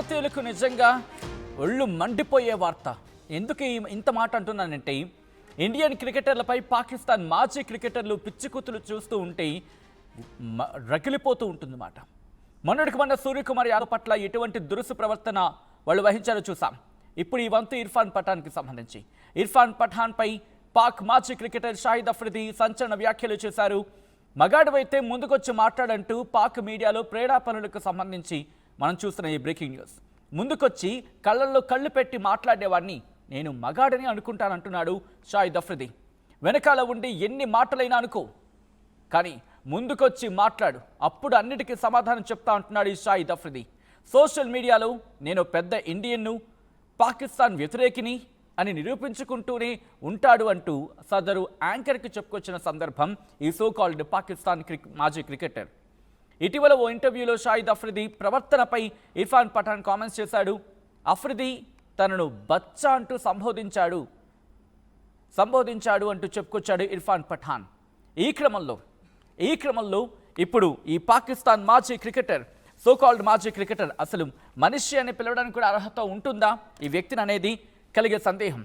భారతీయులకు నిజంగా ఒళ్ళు మండిపోయే వార్త. ఎందుకు ఇంత మాట అంటున్నానంటే, ఇండియన్ క్రికెటర్లపై పాకిస్తాన్ మాజీ క్రికెటర్లు పిచ్చికూతులు చూస్తూ ఉంటే రగిలిపోతూ ఉంటుందన్నమాట. మొన్నటికి మొన్న సూర్యకుమార్ యాదవ్ పట్ల ఎటువంటి దురుసు ప్రవర్తన వాళ్ళు వహించారో చూసాం. ఇప్పుడు ఈ వంతు ఇర్ఫాన్ పఠాన్కి సంబంధించి ఇర్ఫాన్ పఠాన్పై పాక్ మాజీ క్రికెటర్ షాహిద్ అఫ్రిది సంచలన వ్యాఖ్యలు చేశారు. మగాడివైతే ముందుకొచ్చి మాట్లాడంటూ పాక్ మీడియాలో ప్రేరేపణలకు సంబంధించి మనం చూస్తున్న ఈ బ్రేకింగ్ న్యూస్. ముందుకొచ్చి కళ్ళల్లో కళ్ళు పెట్టి మాట్లాడేవాడిని నేను మగాడని అనుకుంటానంటున్నాడు షాహిద్ అఫ్రిది. వెనకాల ఉండి ఎన్ని మాటలైనా అనుకో, కానీ ముందుకొచ్చి మాట్లాడు, అప్పుడు అన్నిటికీ సమాధానం చెప్తా అంటున్నాడు ఈ షాహిద్ అఫ్రిది. సోషల్ మీడియాలో నేను పెద్ద ఇండియన్ను, పాకిస్తాన్ వ్యతిరేకిని అని నిరూపించుకుంటూనే ఉంటాడు అంటూ సదరు యాంకర్కి చెప్పుకొచ్చిన సందర్భం ఈ సోకాల్డ్ పాకిస్తాన్ మాజీ క్రికెటర్. ఇటీవల ఓ ఇంటర్వ్యూలో షాహిద్ అఫ్రిది ప్రవర్తనపై ఇర్ఫాన్ పఠాన్ కామెంట్స్ చేశాడు. అఫ్రిది తనను బచ్చా అంటూ సంబోధించాడు అంటూ చెప్పుకొచ్చాడు ఇర్ఫాన్ పఠాన్. ఈ క్రమంలో ఇప్పుడు ఈ పాకిస్తాన్ మాజీ క్రికెటర్, సోకాల్డ్ మాజీ క్రికెటర్ అసలు మనిషి అని పిలవడానికి కూడా అర్హత ఉంటుందా ఈ వ్యక్తిని అనేది కలిగే సందేహం.